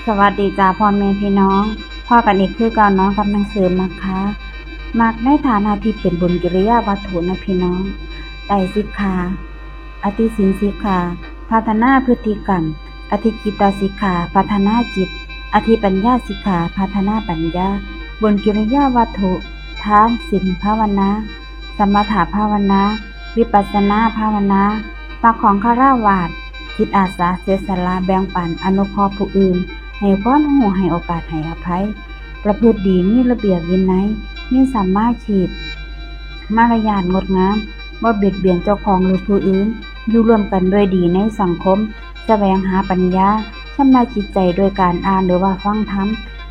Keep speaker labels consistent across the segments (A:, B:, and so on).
A: สวัสดีจ้าพ่อแม่พี่น้องพ่อกันอีกคือเก่าน้องกับหนังสือมักคะมักในฐานะที่เป็นบุญกิริยาวัตถุนะพี่น้องได้สิกขาอธิศีลสิกขาพัฒนาพฤติกรรมอธิกิตตสิกขาพัฒนาจิตอธิปัญญาสิกขาพัฒนาปัญญาบุญกิริยาวัตถุทานศีลภาวนาสมถะภาวนาวิปัสสนาภาวนาปากของฆราวาสจิตอาสาเสียสละแบ่งปันอนุเคราะห์ผู้อื่นให้ความรู้ให้โอกาสให้อภัยประพฤติดีมีระเบียบวินัยมีสัมมาชีพมารยาทงดงามบ่เบียดเบียนเจ้าของหรือผู้อื่นอยู่ร่วมกันด้วยดีในสังคมแสวงหาปัญญาชำระจิตใจโดยการอ่านหรือว่าฟังธรรม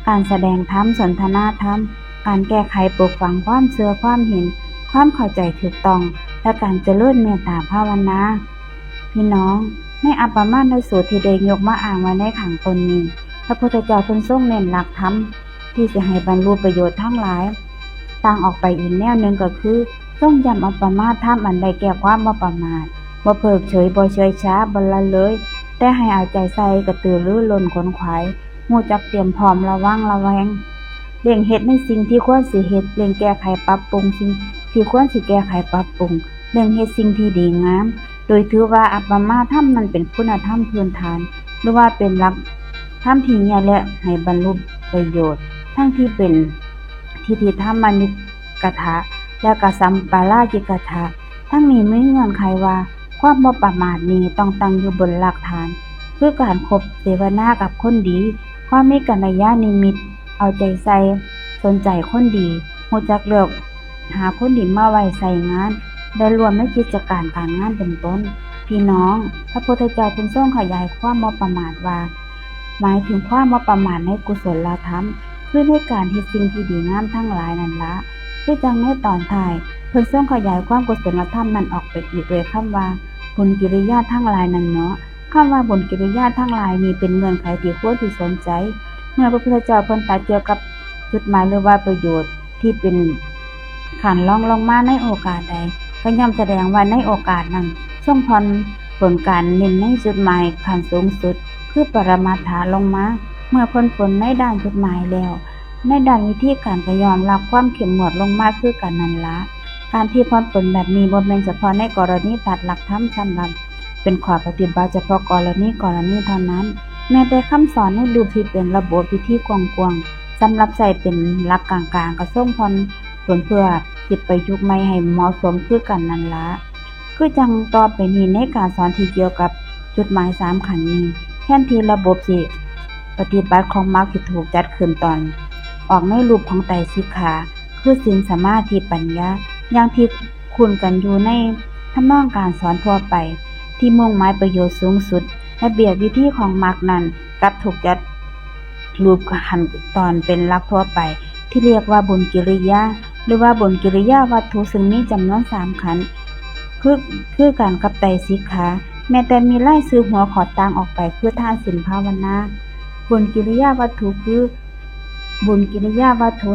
A: การแสดงธรรมสนทนาธรรมการแก้ไขปลูกฝังความเชื่อความเห็นความเข้าใจถูกต้องและการเจริญเมตตาภาวนาพี่น้องในอัปปมาณสูตรที่ได้ยกมาอ้างไว้ในขังตนนี้พระพุทธเจ้าทรงเน้นหลักธรรมที่จะให้บรรลุประโยชน์ทั้งหลายต่างออกไปอีกแนวหนึ่งก็คือทรงย้ำอัปปมาธรรมอันใดแก่ความบ่ประมาทบ่เพิกเฉยบ่เฉยช้าบ่ละเลยแต่ให้เอาใจใส่กระตือรือร้นขวนขวายรู้จักเตรียมพร้อมระวังระแวงเร่งเฮ็ดในสิ่งที่ควรสิเฮ็ดเร่งแก้ไขปรับปรุงสิ่งที่ควรสิแก้ไขปรับปรุงเร่งเฮ็ดสิ่งที่ดีงามโดยถือว่าอัปปมาธรรมนั้นเป็นคุณธรรมพื้นฐานหรือว่าเป็นหลักธรรมที่ใหญ่และให้บรรลุประโยชน์ทั้งที่เป็นทิฏฐิธรรมนิกถะและก็สัมปาราจิกถะทั้งนี้มีเงื่อนไขว่าความบ่ประมาทนี้ต้องตั้งอยู่บนหลักฐานคือการคบเสวนากับคนดีความมีกัลยาณมิตรเอาใจใส่สนใจคนดีรู้จักเลือกหาคนดีมาไว้ใส่งานได้รวมในกิจการการงานเป็นต้นพี่น้องพระพุทธเจ้าทรงขยายความบ่ประมาทว่าหมายถึงความบ่ประมาทในกุศลธรรมคือในการที่สิ่งที่ดีงามทั้งหลายนั่นละคือจังในตอนท้ายเพิ่นทรงขยายความกุศลธรรมนั้นออกไปอีกด้วยคำว่าบุญกิริยาทั้งหลายนั่นเนาะคำว่าบุญกิริยาทั้งหลายนี้เป็นเงื่อนไขที่ควรที่สนใจเมื่อพระพุทธเจ้าเพิ่นตรัสเกี่ยวกับจุดหมายหรือว่าประโยชน์ที่เป็นขันลองมาในโอกาสใดก็ย่อมแสดงว่าในโอกาสนั้นทรงผ่อนผลการเน้นในจุดหมายขั้นสูงสุดคือปรมาถาลงมาเมื่อพ้นผลในด้านจุดหมายแล้วในด้านวิธีการก็ยอมรับความเข้มงวดลงมาคือกันนั่นละการที่พ้นผลแบบนี้บ่แม่นเฉพาะในกรณีตัดหลักธรรมสำหรับเป็นข้อปฏิบัติเฉพาะกรณีเท่านั้นแม้แต่คำสอนในรูปที่เป็นระบบวิธีกว้างๆสำหรับใช้เป็นหลักกลางๆก็ทรงพ้นผลเพื่อคิดประยุกต์ใหม่ให้เหมาะสมคือกันนั่นละคือจังต่อไปนี้ในการสอนที่เกี่ยวกับจุดหมาย3ขันธ์นี้แทนที่ระบบสิปฏิบัติของมรรคที่ถูกจัดขึ้นตอนออกในรูปของไตรสิกขาคือศีลสมาธิปัญญาอย่างที่คุ้นกันอยู่ในทำนองการสอนทั่วไปที่มุ่งหมายประโยชน์สูงสุดระเบียบวิธีของมรรคนั้นกับถูกจัดรูปขั้นตอนเป็นหลักทั่วไปที่เรียกว่าบุญกิริยาหรือว่าบุญกิริยาวัตถุซึ่งมีจำนวน3ขันธ์คือการกับไตรสิกขาแม้แต่มีไล่ซื้อหัวขอต่างออกไปคือทานศีลภาวนาบุญกิริยาวัตถุคือบุญกิริยาวัตถุ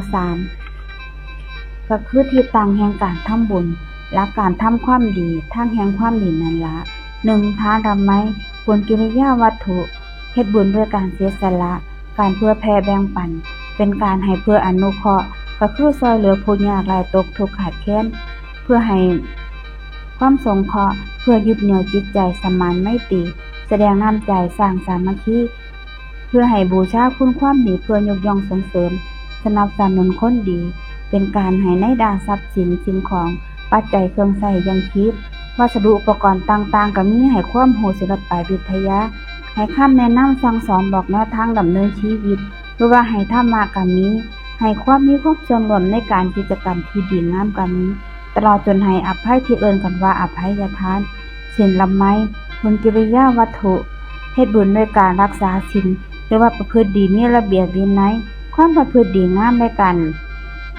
A: 3ก็คือที่ตั้งแห่งการทำบุญและการทำความดีทางแห่งความดีนั่นละ1ทานทำไมบุญกิริยาวัตถุเฮ็ดบุญด้วยการเสียสละการเพื่อแผ่แบ่งปันเป็นการให้เพื่ออนุเคราะห์ก็คือช่วยเหลือผู้ยากไร้ตกทุกข์ขาดแคลนเพื่อให้ความสงเคราะห์เพื่อยึดเหนี่ยวจิตใจสมานไมตรีแสดงน้ำใจสร้างสามัคคีเพื่อให้บูชาคุณความดีเพื่อยกย่องส่งเสริมสนับสนุนคนดีเป็นการให้ในด้านทรัพย์สินสิ่งของปัจจัยเครื่องใช้ยังชีพวัสดุอุปกรณ์ต่างๆก็มีให้ความรู้ศิลปะวิทยาให้คำแนะนำสั่งสอนบอกแนวทางดำเนินชีวิตหรือว่าให้ธรรมะก็มีให้ความมีความส่วนร่วมในการกิจกรรมที่ดีงามก็มีตลอดจนให้อภัยที่เอิ้นกันว่าอภัยทานศีลละไมบุญกิริยาวัตถุเฮ็ดบุญด้วยการรักษาศีลหรือว่าประพฤติดีมีระเบียบวินัยความประพฤติดีงามในการ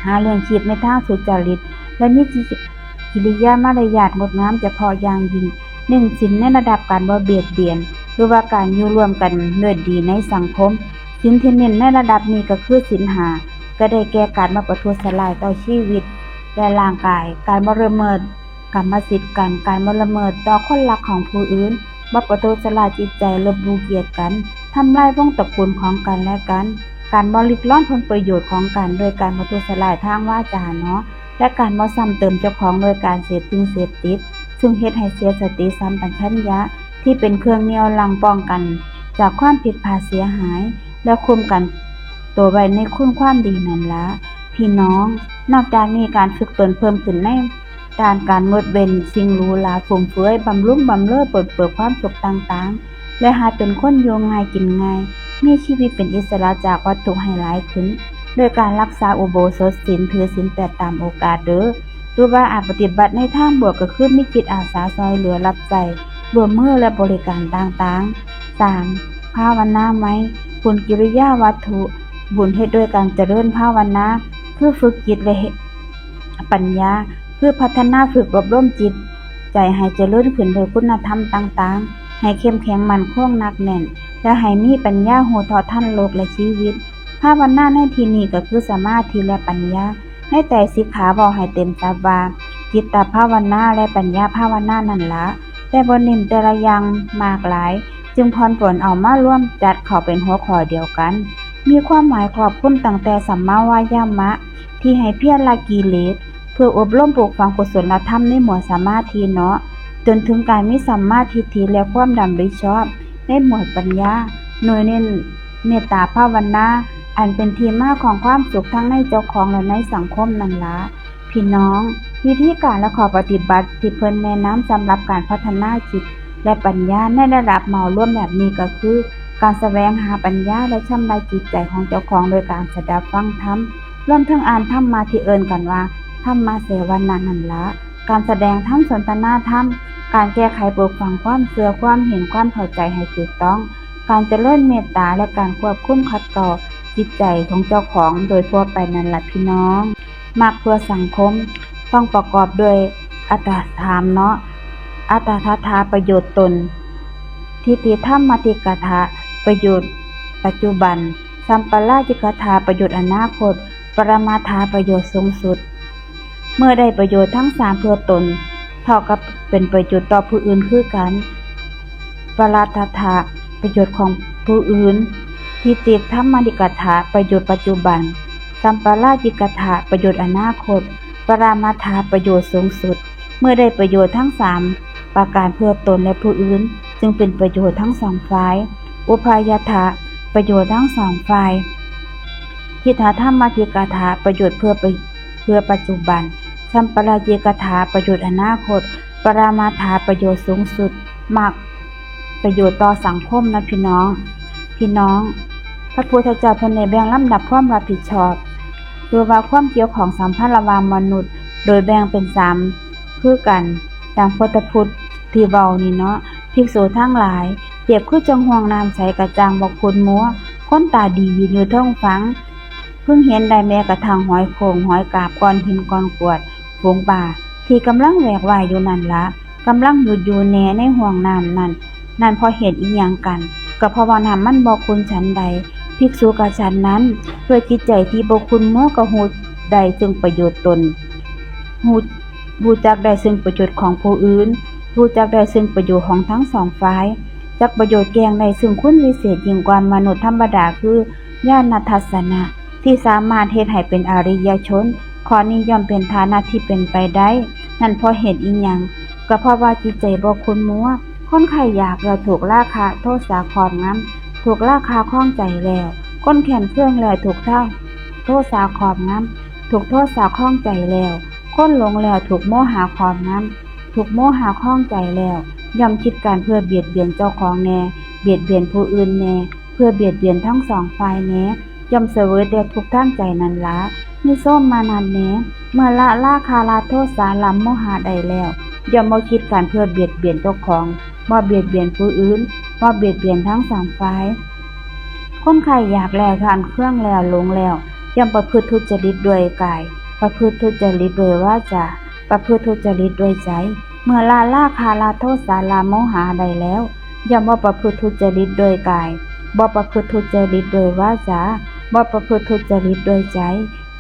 A: หาเลี้ยงชีพในทางสุจริตและมีกิริยามารยาทงดงามเฉพาะอย่างยิ่งศีลในระดับการบ่เบียดเบียนหรือว่าการอยู่ร่วมกันด้วยดีในสังคมศีลที่เน้นในระดับนี้ก็คือศีล5ก็ได้แก่การบ่ประทุษร้ายต่อชีวิตและร่างกายการบ่ละเมิดกรรมสิทธิ์กันการบ่ละเมิดต่อคนรักของผู้อื่นบ่ประทุษร้ายจิตใจลบหลู่เกียรติกัน ทำลายวงตระกูลของกันและกันการบ่ริดรอนผลประโยชน์ของกันโดยการบ่ทุสลายทางวาจาเนาะและการบ่ซ้ำเติมเจ้าของโดยการเสพสิ่งเสพติดซึ่งเฮ็ดให้เสียสติสัมปชัญญะที่เป็นเครื่องเหนี่ยวรั้งป้องกันจากความผิดพลาดเสียหายและคุมกันตัวไว้ในคุณความดีนั่นละพี่น้องนอกจากนี้การฝึกตนเพิ่มขึ้นในด้านการงดเว้นสิ่งหรูหราฟุ่มเฟือยบำรุงบำเรอเปิดความสุขต่างๆและหาเป็นคนอยู่ง่ายกินง่ายมีชีวิตเป็นอิสระจากวัตถุให้หลายขึ้นโดยการรักษาอุโบสถศีลถือศีล8ตามโอกาสเด้อหรือว่าอาจปฏิบัติในทางบวกก็คือมีจิตอาสาซอยเหลือรับใจรวมมือและบริการต่างๆ 3. ภาวนาไหมบุญกิริยาวัตถุบุญเฮ็ดด้วยการเจริญภาวนาคือฝึกจิตและปัญญาคือพัฒนาฝึกอบรมจิตใจให้เจริญขึ้นโดยคุณธรรมต่างๆให้เข้มแข็งมั่นคงหนักแน่นและให้มีปัญญารู้เท่าทันโลกและชีวิตภาวนาในที่นี้ก็คือสมาธิและปัญญาในแต่สิกขาบอกให้เต็มตาบาจิตตภาวนาและปัญญาภาวนานั่นละแต่บ่เน้นแต่ละอย่างมากหลายจึงพรผลเอามาร่วมจัดเข้าเป็นหัวข้อเดียวกันมีความหมายครอบคลุมตั้งแต่สัมมาวายามะที่ให้เพียรละกิเลสเพื่ออบรมปลูกฝังกุศลธรรมในหมวดสมาธิเนาะจนถึงการมีสัมมาทิฏฐิและความดำริชอบในหมวดปัญญาโดยเน้นเมตตาภาวนาอันเป็นที่มาของความสุขทั้งในเจ้าของและในสังคมนั่นละพี่น้องวิธีการและข้อปฏิบัติที่เพิ่นแนะนำสำหรับการพัฒนาจิตและปัญญาในระดับเหมารวมแบบนี้ก็คือการแสวงหาปัญญาและชำระจิตใจของเจ้าของโดยการสดับฟังธรรมรวมทั้งอ่านธรรมะที่เอิ้นกันว่าธรรมะเสวนานั่นละการแสดงธรรมสนทนาธรรมการแก้ไขปลูกฝังความเชื่อความเห็นความเข้าใจให้ถูกต้องการเจริญเมตตาและการควบคุมขัดต่อจิตใจของเจ้าของโดยทั่วไปนั่นละพี่น้องมากเพื่อสังคมต้องประกอบด้วยอัตถธรรมเนาะอัตถทาประโยชน์ตนทิฏฐิธรรมมติกถาประโยชน์ปัจจุบันสัมปราชิกถาประโยชน์อนาคตปรมาถาประโยชน์สูงสุดเมื่อได้ประโยชน์ทั้ง3เพื่อตนเท่ากับเป็นประโยชน์ต่อผู้อื่นคือกันปราตถาประโยชน์ของผู้อื่นทิฏฐิธรรมมติกถาประโยชน์ปัจจุบันสัมปราชิกถาประโยชน์อนาคตปรามาถาประโยชน์สูงสุดเมื่อได้ประโยชน์ทั้ง3ประการเพื่อตนและผู้อื่นจึงเป็นประโยชน์ทั้ง2ฝ่ายอุปายถาประโยชน์ทั้ง2ฝ่ายทิฏฐธรรมมติกถาประโยชน์เพื่อปัจจุบันสัมปราชิกถาประโยชน์อนาคตปรามาถาประโยชน์สูงสุดมากประโยชน์ต่อสังคมนะพี่น้องพระพุทธเจ้าเพิ่นได้แบ่งลำดับความรับผิดชอบหรือว่าความเกี่ยวของสัมพันธ์ระหว่างมนุษย์โดยแบ่งเป็น3คือกันดังพุทธพุทธที่เว้านี่เนาะภิกษุทั้งหลายเปรียบคือจังห่วงน้ำใสกระจ่างบ่คุณมัวคนตาดียืนอยู่เทิงฟังเพิ่งเห็นได้แม้กระทั่งหอยโข่งหอยกาบก้อนหินก้อนกรวดฝูงป่าที่กำลังแหวกว่ายอยู่นั่นละกำลังอยู่แน่ในห่วงน้ำนั่นเพราะเหตุอีหยังกันก็เพราะว่าน้ำมันบ่คุณฉันใดภิกษุกะฉันนั้นด้วยจิตใจที่บ่คุณมัวก็ฮู้ได้ซึ่งประโยชน์ตนรู้จักได้ซึ่งประโยชน์ของผู้อื่นรู้จักได้ซึ่งประโยชน์ของทั้ง2ฝ่ายจักประโยชน์แก่งได้ซึ่งคุณวิเศษยิ่งกว่ามนุษย์ธรรมดาคือญาณทัสสนะที่สามารถเฮ็ดให้เป็นอริยชนข้อนี้ย่อมเป็นฐานะที่เป็นไปได้นั่นเพราะเหตุอีหยังก็เพราะว่าจิตใจบ่คุณมัวคนใครอยากแล้วถูกราคะโทสะครอบงำถูกราคะคล้องใจแล้วคนแขนเครื่องแล้วถูกโทสะครอบงำถูกโทสะคล้องใจแล้วคนหลงแล้วถูกโมหะครอบงำถูกโมหะคล้องใจแล้วย่อมคิดการเพื่อเบียดเบียนเจ้าของแน่เบียดเบียนผู้อื่นแน่เพื่อเบียดเบียนทั้ง2ฝ่ายแน่ย่อมเสวยแต่ทุกข์ทางใจนั่นละนิโสมานานแน่เมื่อละราคะละโทสะละโมหะได้แล้วย่อมบ่คิดการเพื่อเบียดเบียนเจ้าของบ่เบียดเบียนผู้อื่นบ่เบียดเบียนทั้ง2ฝ่ายคนใครอยากแล้วทานเครื่องแล้วหลงแล้วย่อมประพฤติทุจริตด้วยกายประพฤติทุจริตด้วยวาจาประพฤติทุจริตด้วยใจเมื่อละราคะละโทสะละโมหะได้แล้วย่อมบ่ประพฤติทุจริตด้วยกายบ่ประพฤติทุจริตด้วยวาจาบ่ประพฤติทุจริตด้วยใจ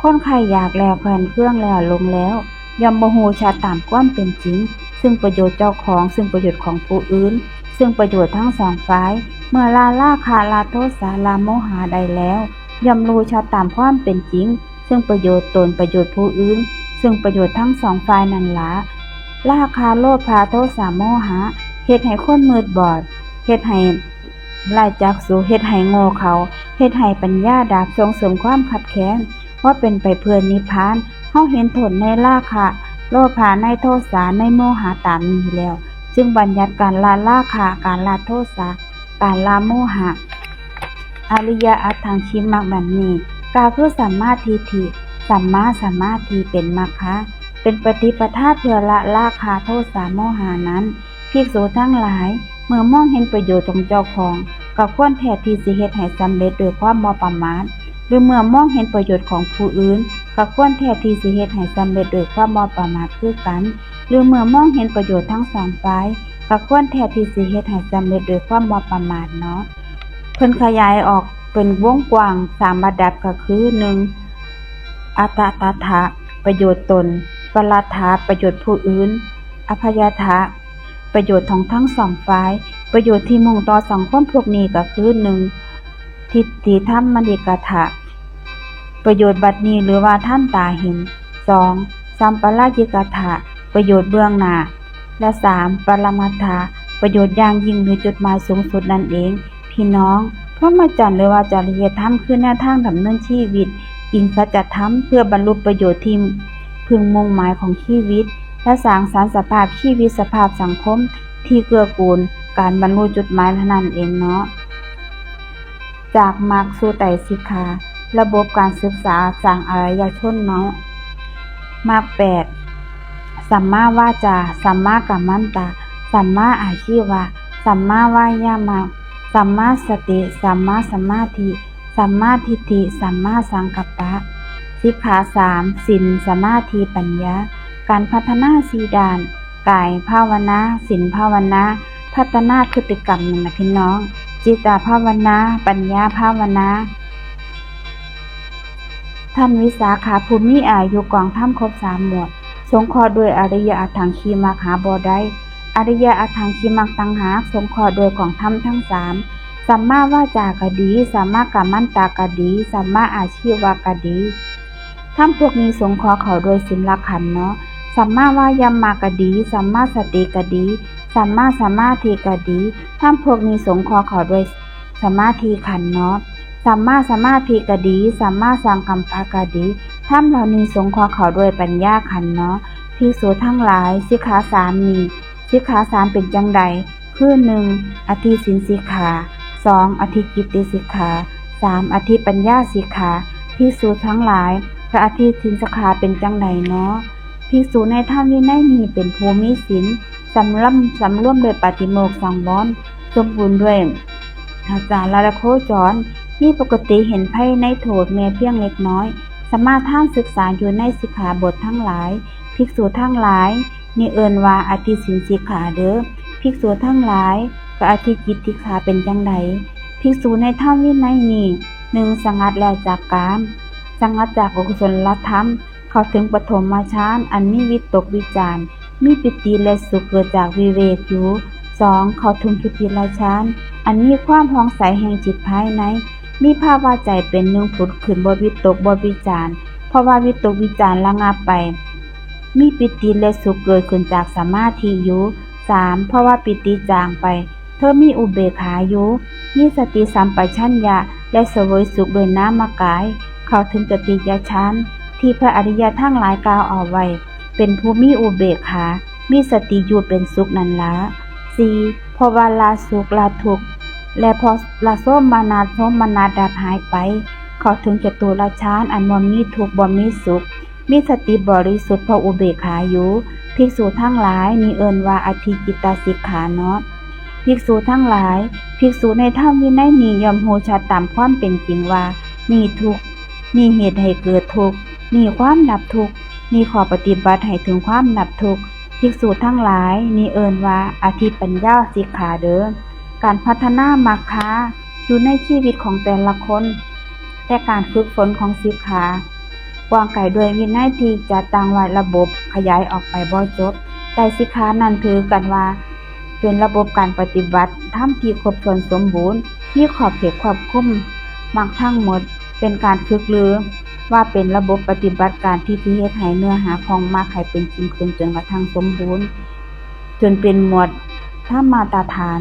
A: คนใครอยากแล้วแผ่นเครื่องแล้วลงแล้วย่อมบ่ฮู้ชัดตามความเป็นจริงซึ่งประโยชน์เจ้าของซึ่งประโยชน์ของผู้อื่น ซึ่งประโยชน์ทั้งสองฝ่ายเมื่อละราคะละโทสะละโมหะได้แล้วย่อมรู้ชัดตามความเป็นจริงซึ่งประโยชน์ตนประโยชน์ผู้อื่นซึ่งประโยชน์ทั้งสองฝ่ายนั่นล่ะราคะโลภะโทสะโมหะเฮ็ดให้คนมืดบอดเฮ็ดให้ไร้จักษุเฮ็ดให้โง่เขาเฮ็ดให้ปัญญาดับส่งเสริมความขัดแย้งว่าเป็นไปเพื่อนิพพานเฮาเห็นโทษในราคะโลภะในโทสะในโมหะตามนี้แล้วจึงบัญญัติการละราคะการละโทสะการละโมหะอริยอัตถังชิมักแบบนี้ก็คือสัมมาทิฏฐิสัมมาสมาธิเป็นมรรคะเป็นปฏิปทาเพื่อละราคะโทสะโมหะนั้นภิกษุทั้งหลายเมื่อมองเห็นประโยชน์ของเจ้าของก็ควรแท้ที่สิเฮ็ดให้สำเร็จโดยความบ่ประมาทหรือเมื่อมองเห็นประโยชน์ของผู้อื่นก็ควรแท้ที่สิเฮ็ดให้สำเร็จโดยความบ่ประมาทคือกันหรือเมื่อมองเห็นประโยชน์ทั้งสองฝ่ายก็ควรแท้ที่สิเฮ็ดให้สำเร็จโดยความบ่ประมาทเนาะเพิ่นขยายออกเป็นวงกว้าง3ระดับก็คือ 1. อัตตถะประโยชน์ตนปรัตถะประโยชน์ผู้อื่นอภัยทะประโยชน์ของทั้งสองฝ่ายประโยชน์ที่มุ่งต่อสังคมพวกนี้ก็คือ 1. ทิฏฐิธรรมนิกถะประโยชน์บัดนี้หรือว่าท่านตาเห็น 2. สัมปรายิกถะประโยชน์เบื้องหน้าและ 3. ปรมัตถะประโยชน์อย่างยิ่งหรือจุดหมายสูงสุดนั่นเองพี่น้องพรหมจรรย์หรือว่าจริยธรรมคือแนวทางดำเนินชีวิตอิงสัจธรรมเพื่อบรรลุประโยชน์ที่พึงมุ่งหมายของชีวิตและสร้างสรรค์สภาพชีวิตสภาพสังคมที่เกื้อกูลการบรรลุจุดหมายนั่นเองเนาะจากมรรคสู่ไตรสิกขาระบบการศึกษาสร้างอารยชนเนาะมรรค8สัมมาวาจาสัมมากัมมันตะสัมมาอาชีวะสัมมาวายามะสัมมาสติสัมมาสมาธิสัมมาทิฏฐิสัมมาสังกัปปะสิกขา3ศีลสมาธิปัญญาการพัฒนา4ด้านกายภาวนาศีลภาวนาพัฒนาพฤติกรรมนั่นนะพี่น้องจิตภาวนาปัญญาภาวนาท่านวิสาขาภูมิอายุกองถ้ำครบ3หมวดสงเคราะห์ด้วยอริยอัตถังคีมัคหาบ่ได้อริยอัตถังคีมัคตังหากสงเคราะห์โดยกองถ้ำทั้ง3สัมมาวาจากะดีสัมมากัมมันตากะดีสัมมาอาชีวะกะดีถ้ำพวกนี้สงเคราะห์เขาโดยศีลขันธ์เนาะสัมมาวายามะกะดีสัมมาสติกะดีสัมมาสมาธิกะดีถ้ำพวกนี้สงเคราะห์เขาโดยสมาธิขันธ์เนาะสัมมาสมาธิกะดีสัมมาสังกัปปะกะดีถ้ำเหล่านี้สงเคราะห์เขาโดยปัญญาขันธ์เนาะภิกษุทั้งหลายสิกขา3นี้สิกขา3เป็นจังใดคือ 1. อธิศีลสิกขา 2. อธิกิตติสิกขา 3. อธิปัญญาสิกขาภิกษุทั้งหลายพระอธิศีลสิกขาเป็นจังใดเนาะภิกษุในธรรมวินัยนี้เป็นผู้มีศีลสำรวมโดยปาฏิโมกข์สังวรสมบูรณ์ด้วยอาจารย์ละโคจรมีปกติเห็นภัยในโทษแม้เพียงเล็กน้อยสมาทานศึกษาอยู่ในสิกขาบททั้งหลายภิกษุทั้งหลายนี่เอิ้นว่าอธิศีลสิกขาเด้อภิกษุทั้งหลายก็อธิกิตติสิกขาเป็นจังใดภิกษุในธรรมวินัยนี้ 1. สงัดแล้วจากกามสงัดจากอกุศลธรรมเข้าถึงปฐมฌานอันมีวิตกวิจารมีปิติและสุขเกิดจากวิเวกอยู่ 2. เข้าถึงทุติยฌานอันมีความผ่องใสแห่งจิตภายในมีภาวะใจเป็นหนึ่งผุดขึ้นบ่วิตกบ่วิจารเพราะว่าวิตกวิจารระงับไปมีปิติและสุขเกิดขึ้นจากสมาธิอยู่ 3. เพราะว่าปิติจางไปเธอมีอุเบกขาอยู่มีสติสัมปชัญญะและเสวยสุขโดยนามกายเข้าถึงตติยฌานที่พระอริยทั้งหลายกล่าวเอาไว้เป็นผู้มีอุเบกขามีสติอยู่เป็นสุขนั่นละ 4. เพราะว่าละสุขละทุกข์และพอละโสมนัสดับหายไปเข้าถึงจตุรฌานอันบ่มีทุกข์บ่มีสุขมีสติบริสุทธิ์เพราะอุเบกขาอยู่ภิกษุทั้งหลายนี่เอิ้นว่าอธิกิตตสิกขาเนาะภิกษุทั้งหลายภิกษุในธรรมวินัยนี้ย่อมรู้ชัดตามความเป็นจริงว่านี่ทุกข์นี่เหตุให้เกิดทุกข์นี่ความดับทุกข์นี่ข้อปฏิบัติให้ถึงความดับทุกข์ภิกษุทั้งหลายนี่เอิ้นว่าอธิปัญญาสิกขาเด้อการพัฒนามรรคอยู่ในชีวิตของแต่ละคนแต่การฝึกฝนของสิกขากว้างไกลด้วยวินัยที่จะตั้งไว้ระบบขยายออกไปบ่จบแต่สิกขานั้นถือกันว่า เป็นระบบการปฏิบัติธรรมที่ครบถ้วนสมบูรณ์มีขอบเขตควบคุมมักทั้งหมดเป็นการฝึกหรือว่าเป็นระบบปฏิบัติการที่สิเฮ็ดให้เนื้อหาของมรรคให้เป็นจริงขึ้นจนกระทั่งสมบูรณ์จนเป็นหมวดธรรมมาตรฐาน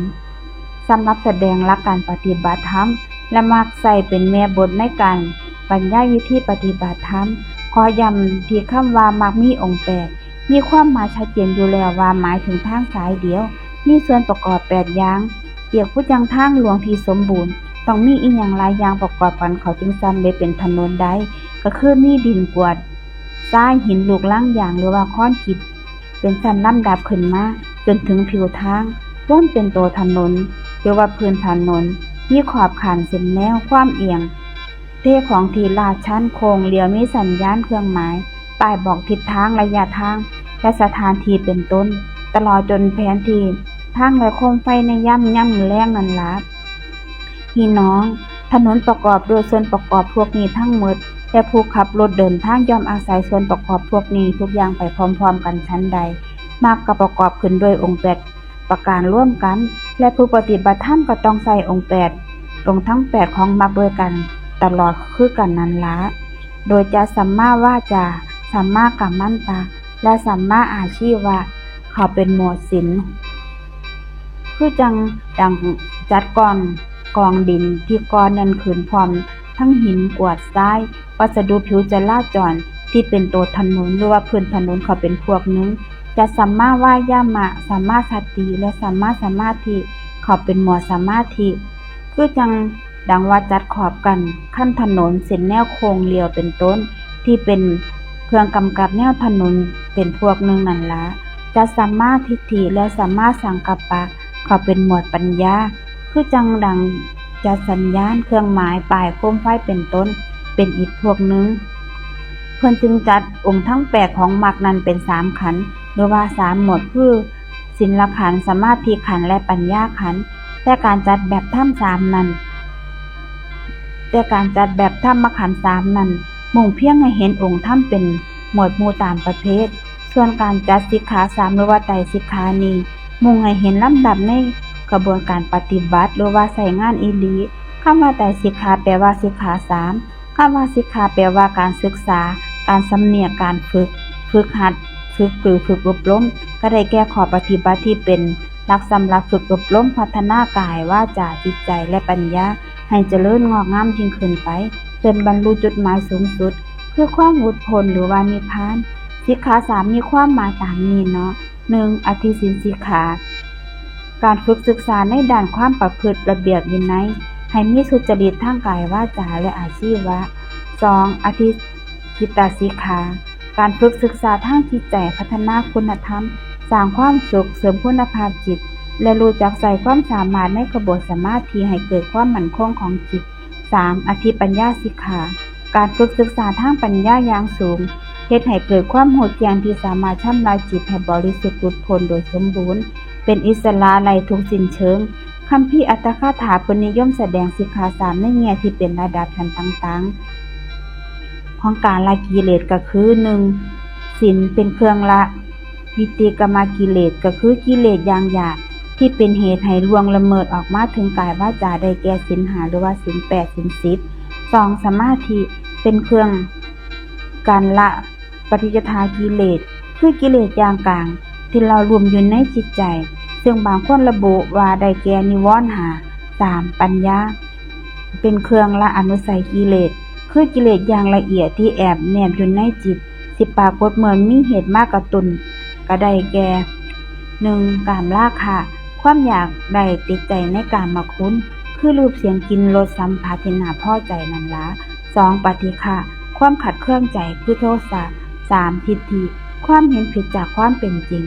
A: สำหรับแสดงหลักการปฏิบัติธรรมและมักใส่เป็นแม่บทในการบรรยายวิธีปฏิบัติธรรมขอย้ำที่คำว่ามักมีองค์8มีความหมายชัดเจนอยู่แล้วว่าหมายถึงทางสายเดียวมีส่วนประกอบ8อย่างเปรียบผู้จังทางหลวงที่สมบูรณ์ต้องมีอีกอย่างหลายอย่างประกอบกันเขาจึงสำเร็จเป็นถนนได้ก็คือมีดินกรวดทรายหินลูกลังอย่างหรือว่าค้อนกิจเป็นชั้นลำดับขึ้นมาจนถึงผิวทางล้วนเป็นตัวถนนหรือว่าพื้นถนนมีขอบขานเส้นแนวความเอียงเท่ของที่ลาดชันโค้งเลี้ยวมีสัญญาณเครื่องหมายป้ายบอกทิศทางระยะทางและสถานที่เป็นต้นตลอดจนแผนที่ทางและโคมไฟในย่ำแรงนั่นล่ะพี่น้องถนนประกอบด้วยส่วนประกอบพวกนี้ทั้งหมดแต่ผู้ขับรถเดินทางย่อมอาศัยส่วนประกอบพวกนี้ทุกอย่างไปพร้อมๆกันชั้นใดมากก็ประกอบขึ้นด้วยองค์8ประการร่วมกันและผู้ปฏิบัติธรรมก็ต้องใส่องค์8องค์ทั้ง8ของมรรคด้วยกันตลอดคือกันนั้นละโดยจะสัมมาวาจาสัมมากัมมันตะและสัมมาอาชีวะเขาเป็นหมวดศีลคือจังจัดกองดินที่กรนั้นขืนพร้อมทั้งหินกวาดทรายวัสดุผิวจราจรที่เป็นตัวถนนหรือว่าพื้นถนนเขาเป็นพวกนึงจะสัมมาวายามะสัมมาสติและสัมมาสมาธิเขาเป็นหมวดสมาธิคือจังดังว่าจัดขอบกันขั้นถนนเส้นแนวโค้งเลี้ยวเป็นต้นที่เป็นเครื่องกำกับแนวถนนเป็นพวกนึงนั่นละจะสัมมาทิฏฐิและสัมมาสังกัปปะเขาเป็นหมวดปัญญาคือจังดังจะสัญญาณเครื่องหมายป้ายโคมไฟเป็นต้นเป็นอีกพวกนึงเพิ่นจึงจัดองค์ทั้ง8ของมรรคนั้นเป็น3ขันธ์หรือว่า3หมวดคือศีลขันธ์สมาธิขันธ์และปัญญาขันธ์แต่การจัดแบบธรรม3นั้นมรรคขันธ์3นั้นมุ่งเพียงให้เห็นองค์ธรรมเป็นหมวดหมู่ตามประเภทส่วนการจัดสิกขา3หรือว่าไตรสิกขานี้มุ่งให้เห็นลำดับในกระบวนการปฏิบัติหรือว่าใช้งานอีหลีคำว่าไตรสิกขาแปลว่าสิกขา3คำว่าสิกขาแปลว่าการศึกษาการสำเนียกการฝึกหัดฝึกอบรมก็ได้แก่ข้อปฏิบัติที่เป็นหลักสำหรับฝึกอบรมพัฒนากายวาจาจิตใจและปัญญาให้เจริญงอกงามยิ่งขึ้นไปจนบรรลุจุดหมายสูงสุดคือความหลุดพ้นหรือว่านิพพานสิกขา3มีความหมายตามนี้เนาะ 1. อธิศีลสิกขาการฝึกศึกษาในด้านความประพฤติระเบียบวินัยให้มีสุจริตทางกายวาจาและอาชีวะ 2. อธิจิตตสิกขาการฝึกศึกษาทางจิตใจพัฒนาคุณธรรมสร้างความสุขเสริมคุณภาพจิตและรู้จักใส่ความสามารถในกระบวนสมาธิให้เกิดความมั่นคงของจิต 3. อธิปัญญาสิกขาการฝึกศึกษาทางปัญญาอย่างสูงเฮ็ดให้เกิดความโหดแย้งที่สามารถชำระจิตให้บริสุทธิ์หลุดพ้นโดยสมบูรณ์เป็นอิสระไร้ทุกสิ้นเชิงคัมภีร์อัตถกถาเพิ่นนิยมแสดงสิกขา3ในแง่ที่เป็นระดับชั้นต่างๆของการละกิเลสก็คือ 1. ศีลเป็นเครื่องละวิติกรรมกิเลสก็คือกิเลสอย่างหยาบที่เป็นเหตุให้ล่วงละเมิดออกมาถึงกายวาจาได้แก่ศีล5หรือว่าศีล8ศีล10 2. สมาธิเป็นเครื่องการละปฏิจจทากิเลสคือกิเลสอย่างกลางที่เรารวมอยู่ในจิตใจซึ่งบางคนระบุว่าได้แก่นิวรณ์5 3. ปัญญาเป็นเครื่องละอนุสัยกิเลสคือกิเลสอย่างละเอียดที่แอบแนบอยู่ในจิตสิปรากฏเมื่อมีเหตุมากกระตุ้นก็ได้แก่ 1. กามราคะความอยากได้ติดใจในกามคุณคือรูปเสียงกลิ่นรสสัมผัสที่น่าพอใจนั่นละ 2. ปฏิฆะความขัดเคืองใจคือโทสะ 3. ทิฏฐิความเห็นผิดจากความเป็นจริง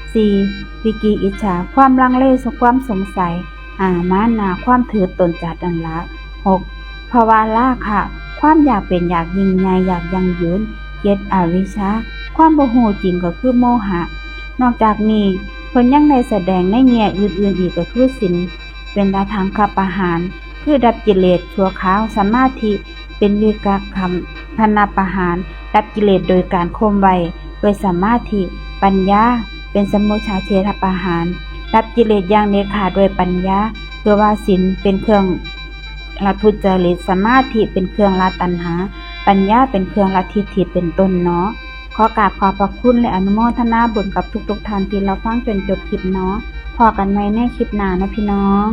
A: 4. วิกีอิจฉาความลังเลความสงสัย 5. มานะความถือตนจัดนั่นละ 6. ภวาราคะความอยากเป็นอยากยิ่งใหญ่อยากยั่งยืน 7. อวิชชาความบ่ฮู้จริงก็คือโมหะนอกจากนี้เพิ่นยังได้แสดงในแง่อื่นๆอีกก็คือศีลเป็นตทังคประหารคือดับกิเลสชั่วคราวสมาธิเป็นวิกคัมพนาประหารดับกิเลสโดยการข่มไว้โดยสมาธิปัญญาเป็นสมุชฌาเฉทประหาร ดับกิเลสอย่างเด็ดขาดด้วยปัญญาเพื่อว่าศีลเป็นเครื่องละทุจริตสมาธิเป็นเครื่องละตัณหาปัญญาเป็นเครื่องละทิฏฐิเป็นต้นเนาะขอกราบขอบพระคุณและอนุโมทนาบุญกับทุกท่านที่เราฟังจนจบคลิปเนาะพอกันใหม่ในคลิปหน้านะพี่น้อง